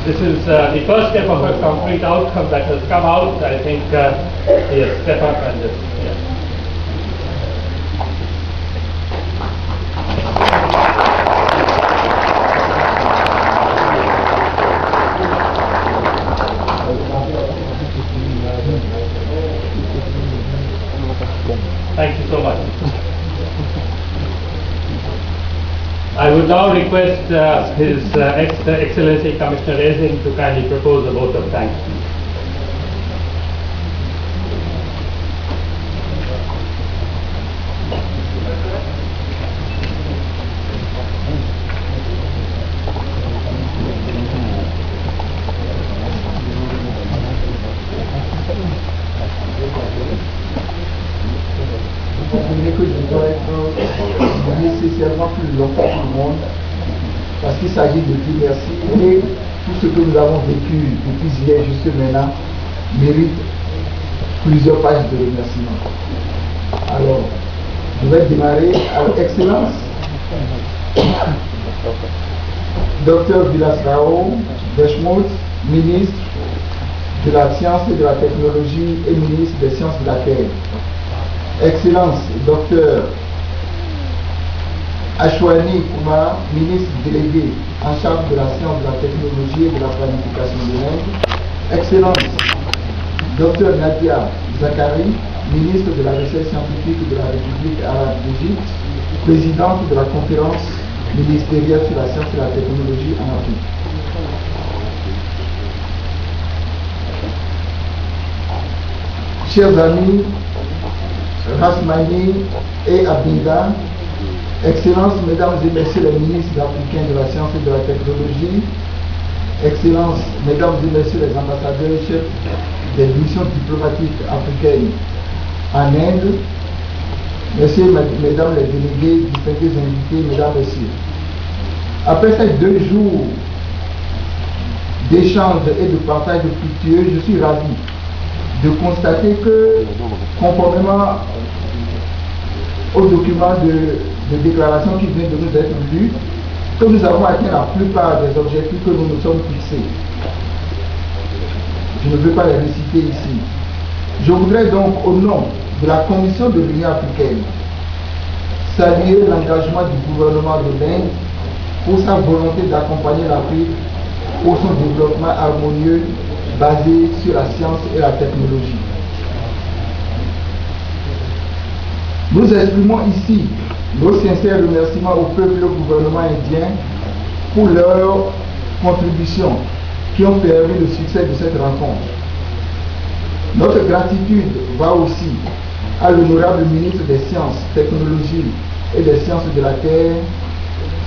this is the first step of a concrete outcome that has come out. I think, yes, step up and just, yes. Thank you so much. I would now request His Excellency Commissioner Ezin to kindly propose a vote of thanks. Que je dois être nécessairement plus longtemps que le monde, parce qu'il s'agit de dire merci, et tout ce que nous avons vécu depuis hier jusqu'à maintenant mérite plusieurs pages de remerciements. Alors, je vais démarrer. Alors, Excellence, Dr Vilas-Rao Deshmouth, ministre de la Science et de la Technologie et ministre des Sciences de la Terre. Excellence, Dr Ashwani Kumar, ministre délégué en charge de la science, de la technologie et de la planification de l'Inde. Excellence, Dr Nadia Zakari, ministre de la Recherche scientifique de la République arabe d'Égypte, présidente de la conférence ministérielle sur la science et la technologie en Afrique. Chers amis, Rasmani et Abinda, Excellences, Mesdames et Messieurs les ministres africains de la science et de la technologie, Excellences, Mesdames et Messieurs les ambassadeurs et chefs des missions diplomatiques africaines en Inde, Messieurs, Mesdames les délégués, distingués invités, Mesdames, Messieurs. Après ces 2 jours d'échanges et de partage fructueux, je suis ravi de constater que, conformément au document de déclaration qui vient de nous être lu, que nous avons atteint la plupart des objectifs que nous nous sommes fixés. Je ne veux pas les réciter ici. Je voudrais donc, au nom de la Commission de l'Union africaine, saluer l'engagement du gouvernement de l'Inde pour sa volonté d'accompagner l'Afrique pour son développement harmonieux basé sur la science et la technologie. Nous exprimons ici nos sincères remerciements au peuple et au gouvernement indien pour leur contribution qui ont permis le succès de cette rencontre. Notre gratitude va aussi à l'honorable ministre des Sciences, Technologies et des Sciences de la Terre,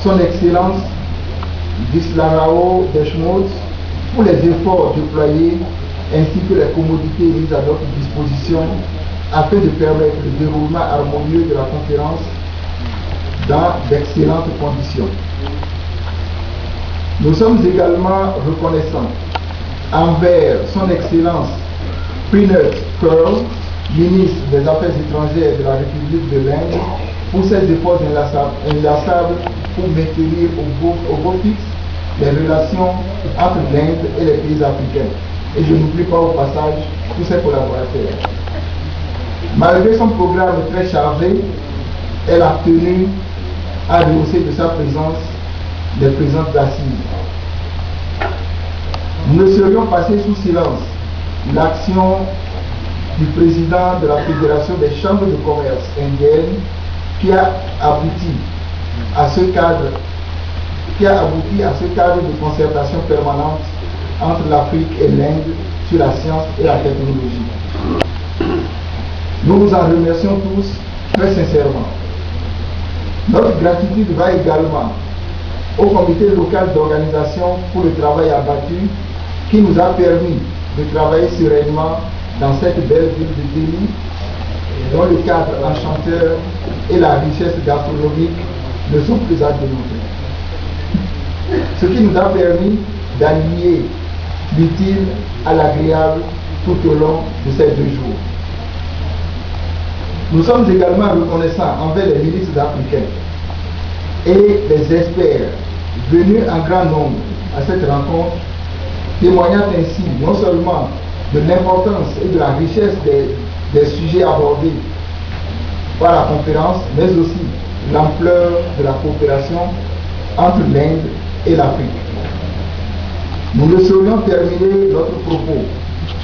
son Excellence Vilas-Rao Deshmouth, pour les efforts déployés ainsi que les commodités mises à notre disposition afin de permettre le déroulement harmonieux de la conférence dans d'excellentes conditions. Nous sommes également reconnaissants envers son Excellence Prinert Kaur, ministre des Affaires étrangères de la République de l'Inde, pour ses efforts inlassables pour maintenir au beau fixe les relations entre l'Inde et les pays africains. Et je n'oublie pas au passage tous ses collaborateurs. Malgré son programme très chargé, elle a tenu à rehausser de sa présence les présences d'assises. Nous ne serions passés sous silence l'action du président de la Fédération des chambres de commerce indiennes qui a abouti à ce cadre de concertation permanente entre l'Afrique et l'Inde sur la science et la technologie. Nous vous en remercions tous très sincèrement. Notre gratitude va également au comité local d'organisation pour le travail abattu qui nous a permis de travailler sereinement dans cette belle ville de Delhi, dont le cadre enchanteur et la richesse gastronomique ne sont plus à démontrer. Ce qui nous a permis d'allier l'utile à l'agréable tout au long de ces 2 jours. Nous sommes également reconnaissants envers les ministres africains et les experts venus en grand nombre à cette rencontre témoignant ainsi non seulement de l'importance et de la richesse des sujets abordés par la conférence, mais aussi l'ampleur de la coopération entre l'Inde et l'Afrique. Nous ne saurions terminer notre propos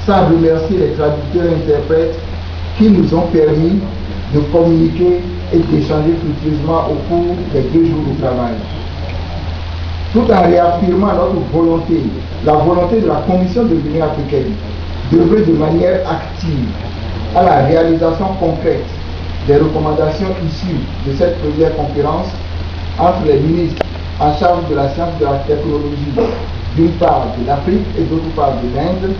sans remercier les traducteurs et interprètes qui nous ont permis de communiquer et d'échanger fructueusement au cours des 2 jours de travail. Tout en réaffirmant notre volonté, la volonté de la Commission de l'Union africaine d'œuvrer de manière active à la réalisation concrète des recommandations issues de cette première conférence entre les ministres en charge de la science et de la technologie, d'une part de l'Afrique et d'autre part de l'Inde.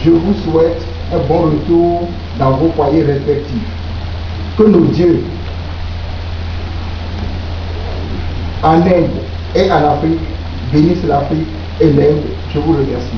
Je vous souhaite un bon retour dans vos foyers respectifs. Que nos dieux en Inde et en Afrique bénissent l'Afrique et l'Inde. Je vous remercie.